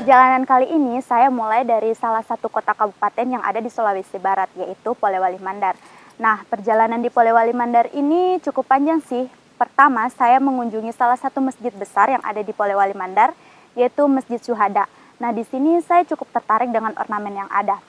Perjalanan kali ini saya mulai dari salah satu kota kabupaten yang ada di Sulawesi Barat, yaitu Polewali Mandar. Nah, perjalanan di Polewali Mandar ini cukup panjang sih. Pertama, saya mengunjungi salah satu masjid besar yang ada di Polewali Mandar, yaitu Masjid Syuhada. Nah, di sini saya cukup tertarik dengan ornamen yang ada.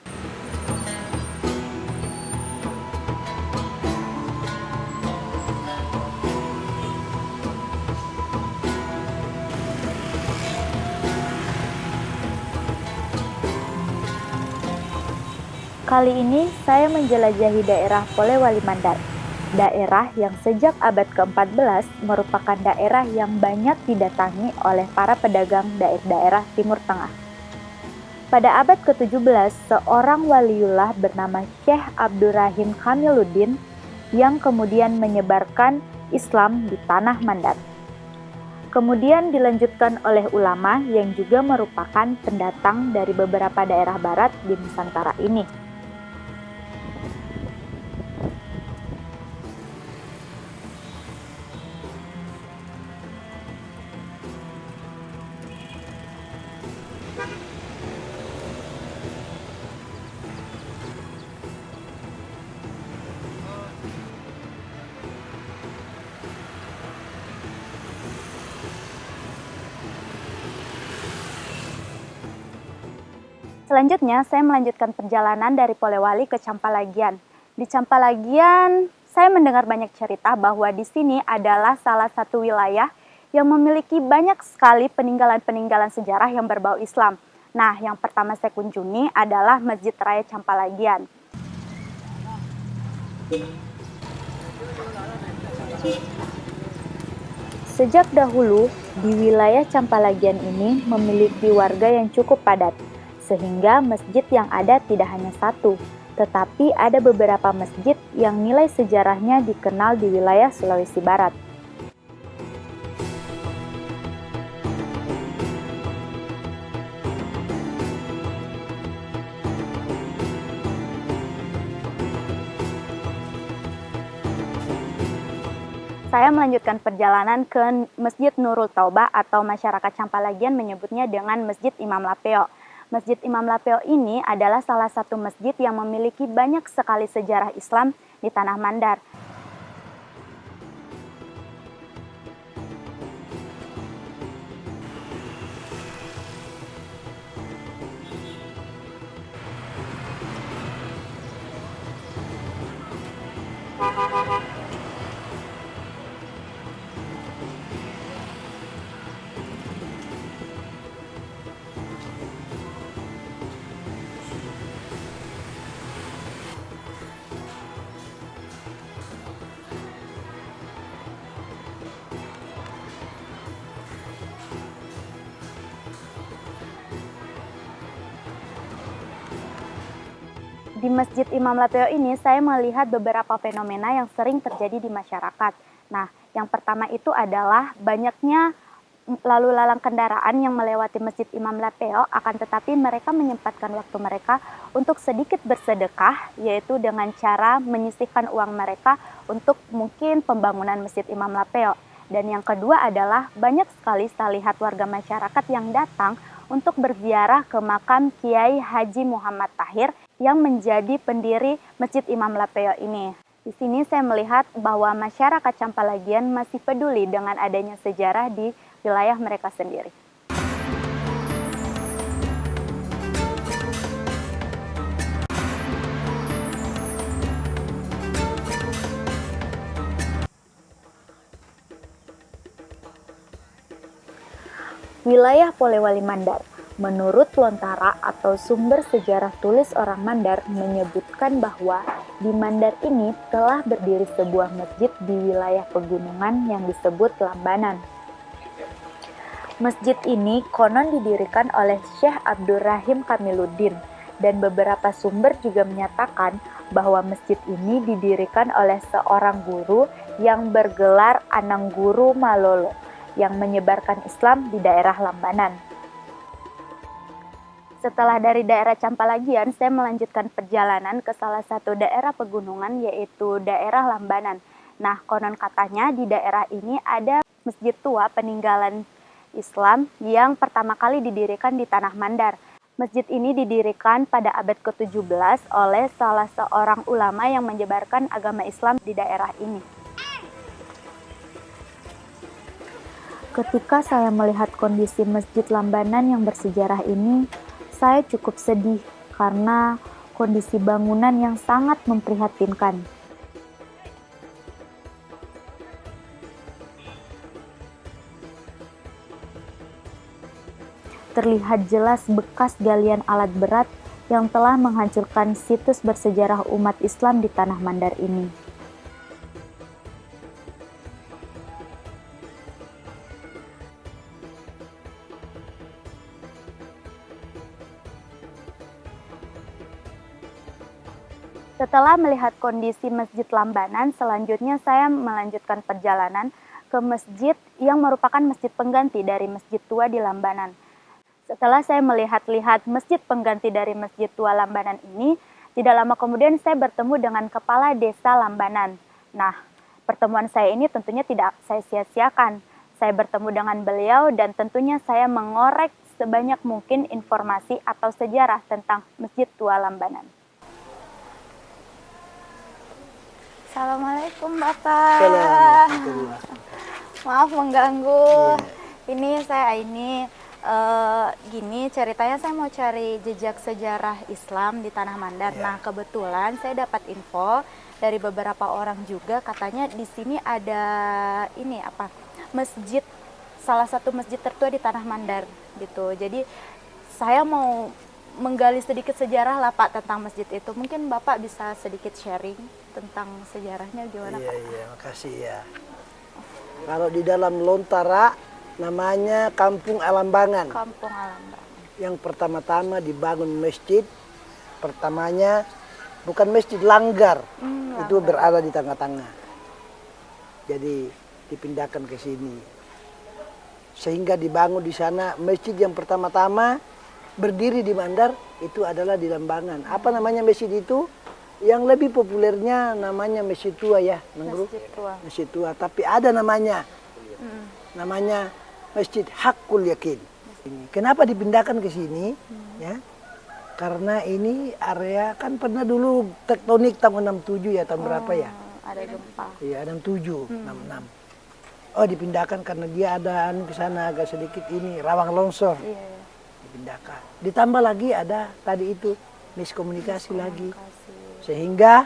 Kali ini saya menjelajahi daerah Polewali Mandar, daerah yang sejak abad ke-14 merupakan daerah yang banyak didatangi oleh para pedagang daerah Timur Tengah. Pada abad ke-17, seorang waliullah bernama Syekh Abdurrahim Kamiluddin yang kemudian menyebarkan Islam di tanah Mandar. Kemudian dilanjutkan oleh ulama yang juga merupakan pendatang dari beberapa daerah barat di Nusantara ini. Selanjutnya, saya melanjutkan perjalanan dari Polewali ke Campalagian. Di Campalagian, saya mendengar banyak cerita bahwa di sini adalah salah satu wilayah yang memiliki banyak sekali peninggalan-peninggalan sejarah yang berbau Islam. Nah, yang pertama saya kunjungi adalah Masjid Raya Campalagian. Sejak dahulu, di wilayah Campalagian ini memiliki warga yang cukup padat, sehingga masjid yang ada tidak hanya satu, tetapi ada beberapa masjid yang nilai sejarahnya dikenal di wilayah Sulawesi Barat. Saya melanjutkan perjalanan ke Masjid Nurul Taubah atau masyarakat Campalagian menyebutnya dengan Masjid Imam Lapeo. Masjid Imam Lapeo ini adalah salah satu masjid yang memiliki banyak sekali sejarah Islam di tanah Mandar. Di Masjid Imam Lapeo ini saya melihat beberapa fenomena yang sering terjadi di masyarakat. Nah, yang pertama itu adalah banyaknya lalu lalang kendaraan yang melewati Masjid Imam Lapeo, akan tetapi mereka menyempatkan waktu mereka untuk sedikit bersedekah, yaitu dengan cara menyisihkan uang mereka untuk mungkin pembangunan Masjid Imam Lapeo. Dan yang kedua adalah banyak sekali saya lihat warga masyarakat yang datang untuk berziarah ke makam Kiai Haji Muhammad Tahir yang menjadi pendiri Masjid Imam Lapeo ini. Di sini saya melihat bahwa masyarakat Campalagian masih peduli dengan adanya sejarah di wilayah mereka sendiri. Wilayah Polewali Mandar. Menurut Lontara atau sumber sejarah tulis orang Mandar menyebutkan bahwa di Mandar ini telah berdiri sebuah masjid di wilayah pegunungan yang disebut Lambanan. Masjid ini konon didirikan oleh Syekh Abdurrahim Kamiluddin, dan beberapa sumber juga menyatakan bahwa masjid ini didirikan oleh seorang guru yang bergelar Anangguru Malolo yang menyebarkan Islam di daerah Lambanan. Setelah dari daerah Campalagian, saya melanjutkan perjalanan ke salah satu daerah pegunungan, yaitu daerah Lambanan. Nah, konon katanya di daerah ini ada masjid tua peninggalan Islam yang pertama kali didirikan di Tanah Mandar. Masjid ini didirikan pada abad ke-17 oleh salah seorang ulama yang menyebarkan agama Islam di daerah ini. Ketika saya melihat kondisi Masjid Lambanan yang bersejarah ini, saya cukup sedih karena kondisi bangunan yang sangat memprihatinkan. Terlihat jelas bekas galian alat berat yang telah menghancurkan situs bersejarah umat Islam di Tanah Mandar ini. Setelah melihat kondisi Masjid Lambanan, selanjutnya saya melanjutkan perjalanan ke masjid yang merupakan masjid pengganti dari masjid tua di Lambanan. Setelah saya melihat-lihat masjid pengganti dari masjid tua Lambanan ini, tidak lama kemudian saya bertemu dengan kepala desa Lambanan. Nah, pertemuan saya ini tentunya tidak saya sia-siakan. Saya bertemu dengan beliau dan tentunya saya mengorek sebanyak mungkin informasi atau sejarah tentang masjid tua Lambanan. Assalamualaikum Bapak. Maaf mengganggu. Ini saya gini ceritanya, saya mau cari jejak sejarah Islam di Tanah Mandar. Nah, kebetulan saya dapat info dari beberapa orang juga, katanya di sini ada masjid, salah satu masjid tertua di Tanah Mandar gitu. Jadi saya mau menggali sedikit sejarah lah Pak tentang masjid itu. Mungkin Bapak bisa sedikit sharing tentang sejarahnya gimana Pak? Iya, makasih ya. Kalau di dalam Lontara namanya Kampung Alambangan. Kampung Alambangan. Yang pertama-tama dibangun masjid, pertamanya bukan masjid Langgar, itu berada di tengah-tengah. Jadi dipindahkan ke sini. Sehingga dibangun di sana masjid yang pertama-tama berdiri di Mandar itu adalah di Lambangan. Apa namanya masjid itu? Yang lebih populernya namanya Masjid Tua ya, Masjid Tua. Masjid Tua. Tapi ada namanya, namanya Masjid Hakul Yakin. Kenapa dipindahkan ke sini? Ya, karena ini area kan pernah dulu tektonik tahun 67 ya, tahun berapa ya? Ada gempa. Iya, 67, 66. Oh, dipindahkan karena dia ada ke sana agak sedikit ini rawan longsor. Iya. Dipindahkan. Ditambah lagi ada tadi itu miskomunikasi lagi. Sehingga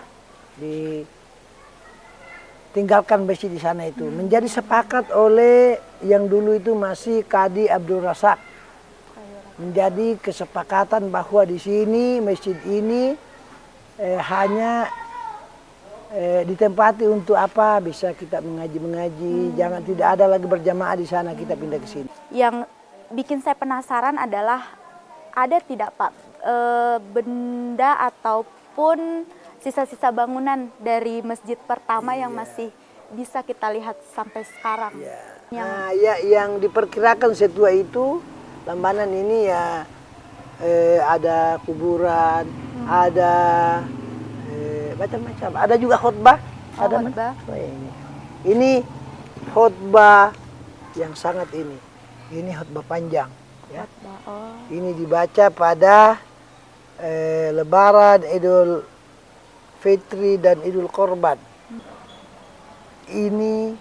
ditinggalkan masjid di sana itu. Menjadi sepakat oleh yang dulu itu masih Kadi Abdul Razak. Menjadi kesepakatan bahwa di sini masjid ini hanya ditempati untuk apa? Bisa kita mengaji-mengaji. Jangan, tidak ada lagi berjamaah di sana, kita pindah ke sini. Yang bikin saya penasaran adalah ada tidak Pak benda ataupun sisa-sisa bangunan dari masjid pertama yang masih bisa kita lihat sampai sekarang? Nah, yang diperkirakan setua itu Lambanan ini ya ada kuburan, ada macam-macam. Ada juga khotbah. Ada khotbah. Ini khotbah yang sangat ini. Ini khotbah panjang. Ya. Ini dibaca pada Lebaran, Idul Fitri dan Idul Korban. Ini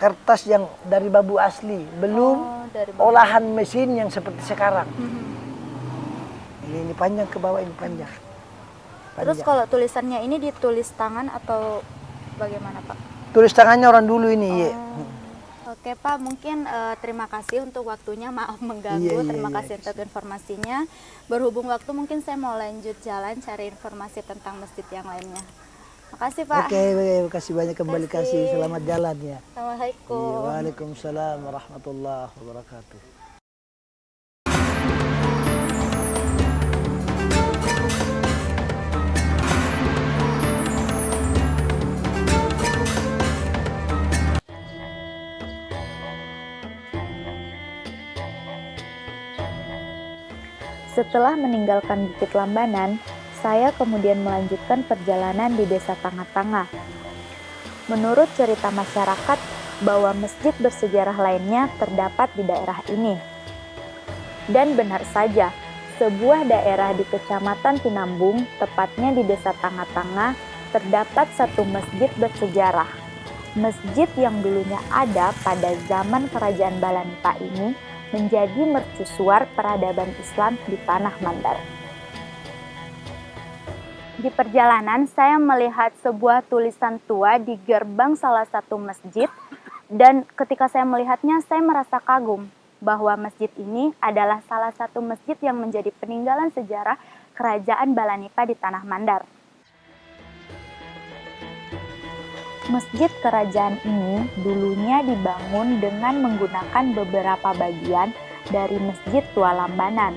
kertas yang dari bambu asli, belum dari bambu. olahan mesin yang seperti sekarang. Ini panjang ke bawah, ini panjang. Terus kalau tulisannya ini ditulis tangan atau bagaimana Pak? Tulis tangannya orang dulu ini. Iya. Oke Pak, mungkin terima kasih untuk waktunya, maaf mengganggu. Iya, Terima iya. kasih untuk informasinya. Berhubung waktu mungkin saya mau lanjut jalan cari informasi tentang masjid yang lainnya. Makasih Pak. Oke, terima kasih banyak kembali kasih. Selamat jalan ya. Assalamualaikum. Iya, Waalaikumsalam warahmatullahi wabarakatuh. Setelah meninggalkan Bukit Lambanan, saya kemudian melanjutkan perjalanan di Desa Tanga-Tanga. Menurut cerita masyarakat, bahwa masjid bersejarah lainnya terdapat di daerah ini. Dan benar saja, sebuah daerah di Kecamatan Tinambung, tepatnya di Desa Tanga-Tanga, terdapat satu masjid bersejarah. Masjid yang dulunya ada pada zaman Kerajaan Balanipa ini menjadi mercusuar peradaban Islam di Tanah Mandar. Di perjalanan, saya melihat sebuah tulisan tua di gerbang salah satu masjid, dan ketika saya melihatnya, saya merasa kagum bahwa masjid ini adalah salah satu masjid yang menjadi peninggalan sejarah Kerajaan Balanipa di Tanah Mandar. Masjid kerajaan ini dulunya dibangun dengan menggunakan beberapa bagian dari Masjid Tua Lambanan.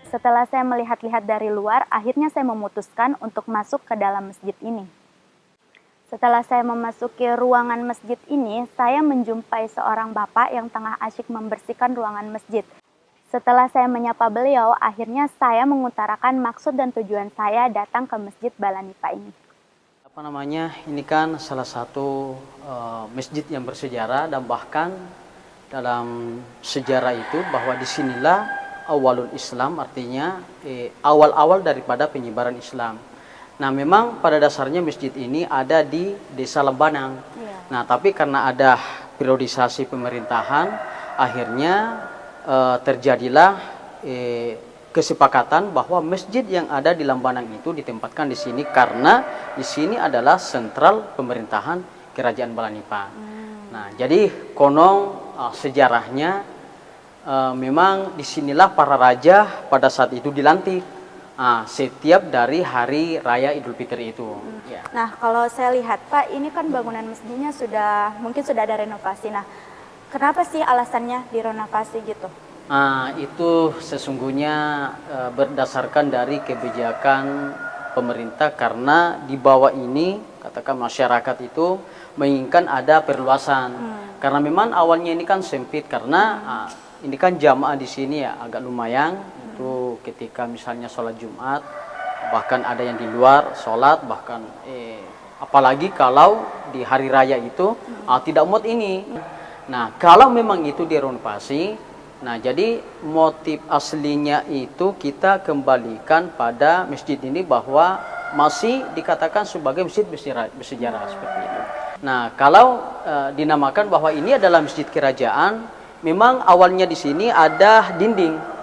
Setelah saya melihat-lihat dari luar, akhirnya saya memutuskan untuk masuk ke dalam masjid ini. Setelah saya memasuki ruangan masjid ini, saya menjumpai seorang bapak yang tengah asyik membersihkan ruangan masjid. Setelah saya menyapa beliau, akhirnya saya mengutarakan maksud dan tujuan saya datang ke Masjid Balanipa ini. Ini kan salah satu masjid yang bersejarah, dan bahkan dalam sejarah itu bahwa disinilah awalul Islam, artinya awal-awal daripada penyebaran Islam. Nah, memang pada dasarnya masjid ini ada di Desa Lambanan. Nah, tapi karena ada periodisasi pemerintahan, akhirnya terjadilah kesepakatan bahwa masjid yang ada di Lambanan itu ditempatkan di sini karena di sini adalah sentral pemerintahan Kerajaan Balanipa. Nah, jadi konon sejarahnya memang disinilah para raja pada saat itu dilantik. Setiap dari hari raya Idul Fitri itu. Ya. Nah, kalau saya lihat Pak, ini kan bangunan masjidnya mungkin sudah ada renovasi. Nah, kenapa sih alasannya direnovasi gitu? Itu sesungguhnya berdasarkan dari kebijakan pemerintah, karena di bawah ini katakan masyarakat itu menginginkan ada perluasan. Karena memang awalnya ini kan sempit, karena ini kan jamaah di sini ya agak lumayan. Itu ketika misalnya sholat Jumat, bahkan ada yang di luar sholat, bahkan apalagi kalau di hari raya itu tidak muat ini. Nah, kalau memang itu direnovasi, nah jadi motif aslinya itu kita kembalikan pada masjid ini bahwa masih dikatakan sebagai masjid bersejarah seperti itu. Nah, kalau dinamakan bahwa ini adalah masjid kerajaan, memang awalnya di sini ada dinding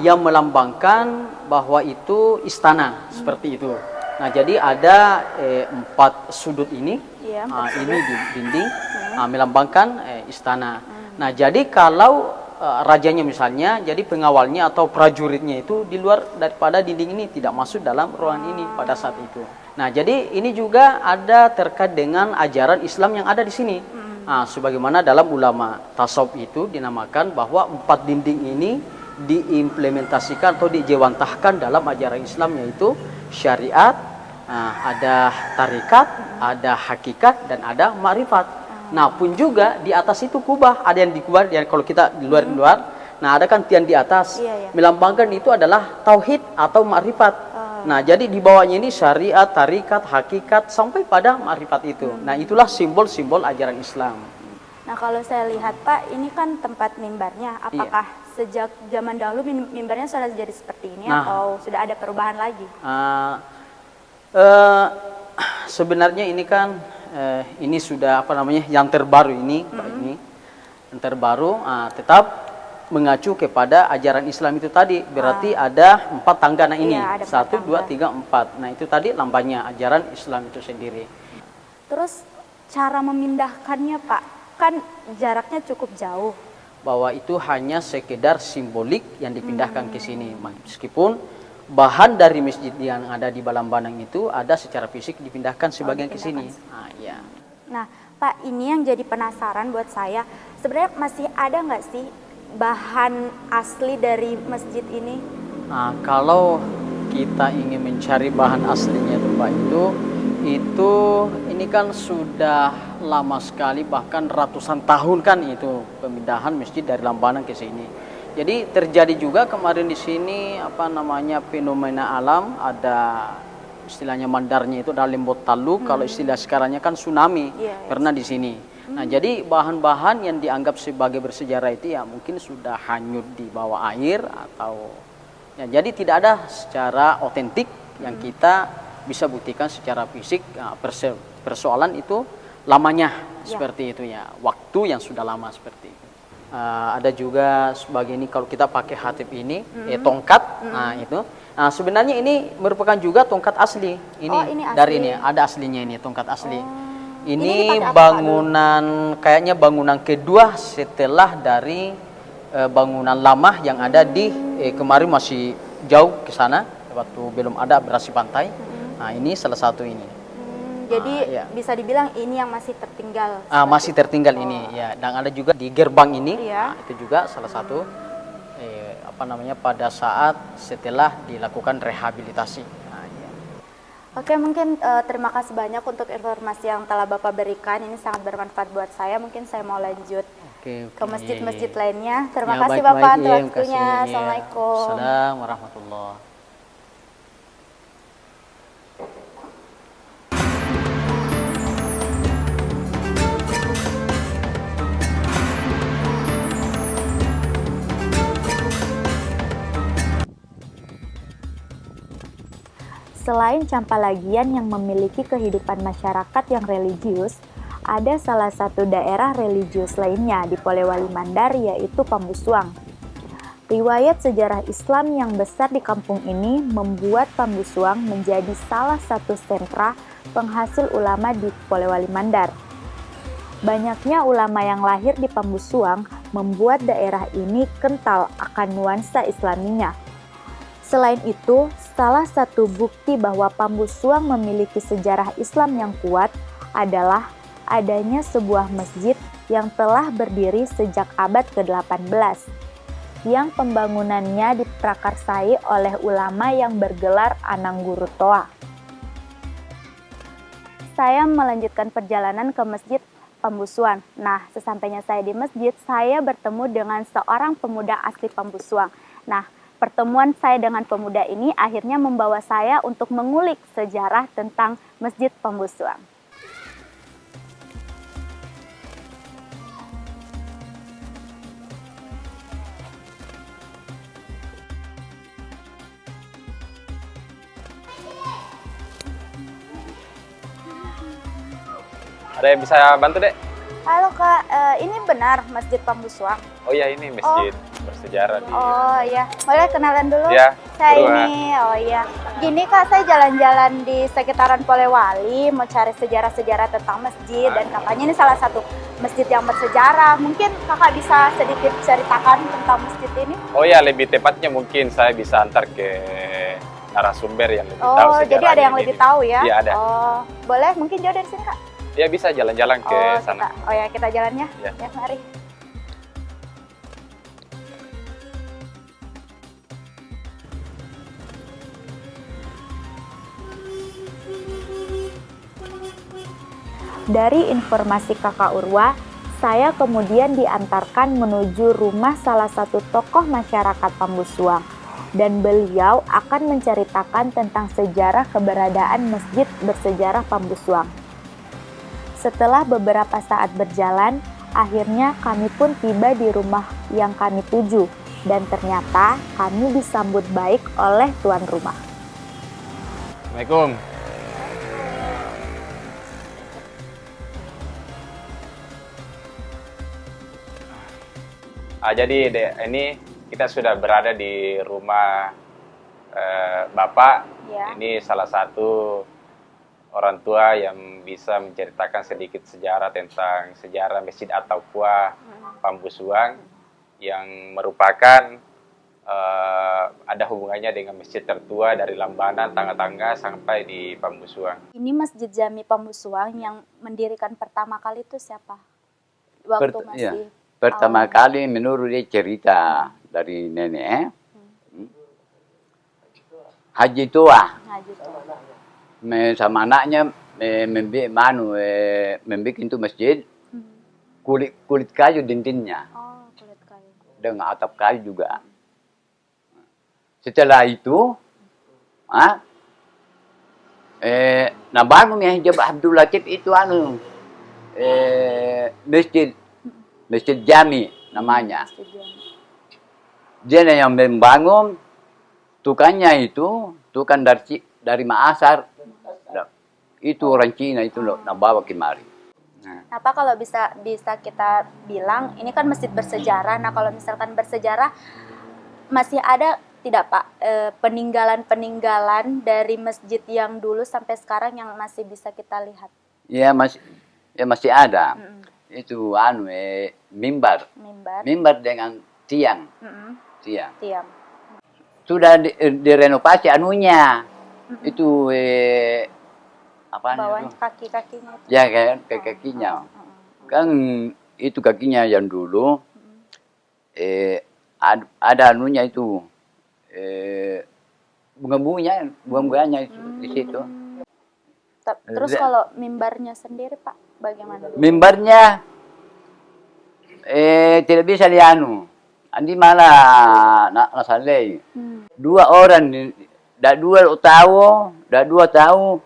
yang melambangkan bahwa itu istana seperti itu. Nah, jadi ada 4 sudut ini, ini di dinding melambangkan istana. Nah, jadi kalau rajanya misalnya, jadi pengawalnya atau prajuritnya itu di luar daripada dinding ini, tidak masuk dalam ruangan ini pada saat itu. Nah, jadi ini juga ada terkait dengan ajaran Islam yang ada di sini. Sebagaimana dalam ulama tasawuf itu dinamakan bahwa 4 dinding ini diimplementasikan atau dijewantahkan dalam ajaran Islam, yaitu syariat, ada tarikat, ada hakikat, dan ada ma'rifat. Nah, pun juga di atas itu kubah, ada yang di kubah, yang kalau kita di luar, nah ada kan tiang di atas, melambangkan itu adalah tauhid atau ma'rifat. Nah, jadi di bawahnya ini syariat, tarikat, hakikat, sampai pada ma'rifat itu. Nah, itulah simbol-simbol ajaran Islam. Nah, kalau saya lihat Pak, ini kan tempat mimbarnya. Apakah sejak zaman dahulu mimbarnya sudah jadi seperti ini atau sudah ada perubahan lagi? sebenarnya ini kan ini sudah apa namanya yang terbaru ini, Pak, ini yang terbaru, tetap mengacu kepada ajaran Islam itu tadi. Berarti ada 4 tangga. Nah ini Iya, ada 1, 2, 4 3, 4. Nah itu tadi lambangnya ajaran Islam itu sendiri. Terus cara memindahkannya Pak, kan jaraknya cukup jauh. Bahwa itu hanya sekedar simbolik yang dipindahkan ke sini. Meskipun bahan dari masjid yang ada di Balambanang itu ada secara fisik dipindahkan sebagian ke sini. Nah, ya. Nah Pak, ini yang jadi penasaran buat saya, sebenarnya masih ada nggak sih bahan asli dari masjid ini? Nah, kalau kita ingin mencari bahan aslinya itu Pak, itu ini kan sudah lama sekali, bahkan ratusan tahun kan itu pemindahan masjid dari Lambanang ke sini. Jadi terjadi juga kemarin di sini apa namanya fenomena alam, ada istilahnya mandarnya itu dalam lembut taluk, kalau istilah sekarangnya kan tsunami, pernah di sini. Nah, jadi bahan-bahan yang dianggap sebagai bersejarah itu ya mungkin sudah hanyut di bawah air atau ya, jadi tidak ada secara otentik yang kita bisa buktikan secara fisik. Nah, persoalan itu lamanya seperti itu ya, waktu yang sudah lama seperti itu. Ada juga sebagai ini kalau kita pakai hatib ini tongkat, nah itu. Nah, sebenarnya ini merupakan juga tongkat asli. Ini asli. dari ini ada aslinya ini tongkat asli. Ini Ini bangunan kayaknya bangunan kedua setelah dari bangunan lama yang ada di kemarin masih jauh ke sana waktu belum ada abrasi pantai. Nah, ini salah satu ini. Jadi bisa dibilang ini yang masih tertinggal. Masih tertinggal ini ya, dan ada juga di gerbang ini. Iya. Nah, itu juga salah satu apa namanya pada saat setelah dilakukan rehabilitasi. Nah, ya. Oke, mungkin terima kasih banyak untuk informasi yang telah Bapak berikan. Ini sangat bermanfaat buat saya. Mungkin saya mau lanjut ke masjid-masjid lainnya. Terima kasih Bapak untuk waktunya. Assalamualaikum. Assalamualaikum warahmatullahi. Selain Campalagian yang memiliki kehidupan masyarakat yang religius, ada salah satu daerah religius lainnya di Polewali Mandar, yaitu Pambusuang. Riwayat sejarah Islam yang besar di kampung ini membuat Pambusuang menjadi salah satu sentra penghasil ulama di Polewali Mandar. Banyaknya ulama yang lahir di Pambusuang membuat daerah ini kental akan nuansa Islaminya. Selain itu, salah satu bukti bahwa Pambusuang memiliki sejarah Islam yang kuat adalah adanya sebuah masjid yang telah berdiri sejak abad ke-18, yang pembangunannya diprakarsai oleh ulama yang bergelar Anangguru Toa. Saya melanjutkan perjalanan ke Masjid Pambusuang. Nah, sesampainya saya di masjid, saya bertemu dengan seorang pemuda asli Pambusuang. Nah, pertemuan saya dengan pemuda ini akhirnya membawa saya untuk mengulik sejarah tentang Masjid Pambusuang. Ada yang bisa bantu, Dek? Halo Kak, ini benar Masjid Pambusuang? Oh ya, ini masjid bersejarah di... Oh iya, boleh kenalan dulu? Ya, saya buruan. ini, oh iya. Gini Kak, saya jalan-jalan di sekitaran Polewali, mau cari sejarah-sejarah tentang masjid, dan katanya ini salah satu masjid yang bersejarah. Mungkin Kakak bisa sedikit ceritakan tentang masjid ini? Oh ya, lebih tepatnya mungkin saya bisa antar ke narasumber yang lebih tahu Oh, jadi ada yang lebih tahu ya? Iya, ada. Oh, boleh mungkin jauh dari sini Kak? Ya, bisa jalan-jalan ke sana. Oh ya, kita jalannya? Ya. Ya, mari. Dari informasi Kakak Urwa, saya kemudian diantarkan menuju rumah salah satu tokoh masyarakat Pambusuang, dan beliau akan menceritakan tentang sejarah keberadaan masjid bersejarah Pambusuang. Setelah beberapa saat berjalan, akhirnya kami pun tiba di rumah yang kami tuju, dan ternyata kami disambut baik oleh tuan rumah. Assalamualaikum. Ini kita sudah berada di rumah Bapak. Ya. Ini salah satu orang tua yang bisa menceritakan sedikit sejarah tentang sejarah Masjid At-Taqwa Pambusuang yang merupakan ada hubungannya dengan masjid tertua dari Lambanan, Tangga-Tangga sampai di Pambusuang. Ini Masjid Jami Pambusuang yang mendirikan pertama kali itu siapa? Waktu masih pertama kali menurut dia cerita dari nenek, Haji Tua. Haji Tua. Sama anaknya membuat itu masjid, kulit kayu dindingnya Oh, kulit kayu. dengan atap kayu juga. Setelah itu, bangun ya Jabal Abdul Latif itu masjid Jami namanya. Masjid Jami. Dia yang membangun, tukangnya itu tukang dari Makassar. Itu orang Cina itu bawa kemari. Nah, Pak, kalau bisa kita bilang ini kan masjid bersejarah. Nah, kalau misalkan bersejarah masih ada tidak Pak peninggalan-peninggalan dari masjid yang dulu sampai sekarang yang masih bisa kita lihat? Ya masih ada. Itu mimbar. Mimbar dengan tiang. Tiang. Sudah direnovasi anunya. Itu bawahnya kaki-kakinya itu. Ya kan, kakinya. Kan itu kakinya yang dulu ada anunya itu bunga-bunganya itu di situ. Terus kalau mimbarnya sendiri Pak, bagaimana? Mimbarnya tidak bisa dianu. Andi malah nasalei. Dua orang, dua tahu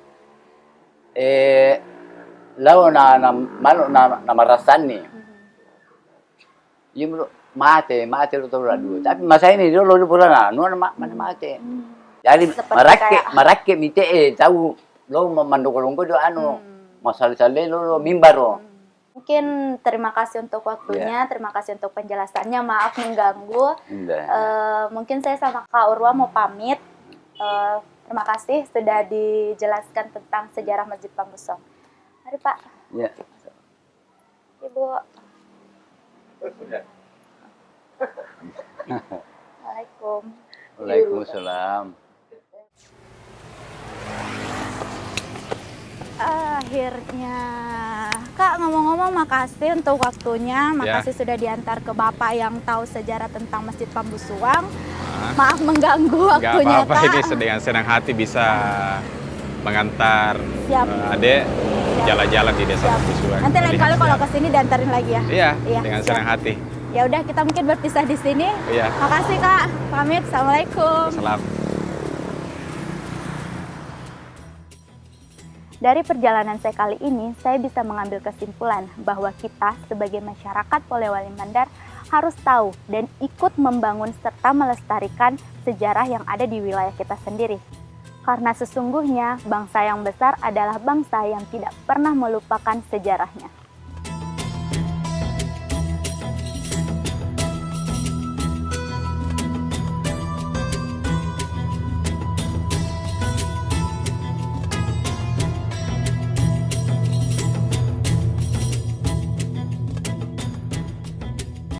lawan na marasani. Yung mate lo tahu dua. Tapi masa ini lo pula mana mate. Jadi marakit mite tahu lo mandok-mandok do masal-sale lo mimbaro. Mungkin terima kasih untuk waktunya, terima kasih untuk penjelasannya. Maaf mengganggu. Mungkin saya sama Kak Urwa mau pamit. Terima kasih sudah dijelaskan tentang sejarah Masjid Pambusuang. Mari Pak. Ya. Ibu. Waalaikumsalam. Waalaikumsalam. Akhirnya, Kak, ngomong-ngomong makasih untuk waktunya, makasih sudah diantar ke Bapak yang tahu sejarah tentang Masjid Pambusuang. Maaf mengganggu waktunya, Kak. Gak apa-apa, ini dengan senang hati bisa mengantar adek jalan-jalan di Desa Pambusuang. Nanti lain kali kalau kesini diantarin lagi ya. Iya, dengan senang hati. Ya udah, kita mungkin berpisah di sini. Iya. Makasih Kak, pamit. Assalamualaikum. Salam. Dari perjalanan saya kali ini, saya bisa mengambil kesimpulan bahwa kita sebagai masyarakat Polewali Mandar harus tahu dan ikut membangun serta melestarikan sejarah yang ada di wilayah kita sendiri. Karena sesungguhnya bangsa yang besar adalah bangsa yang tidak pernah melupakan sejarahnya.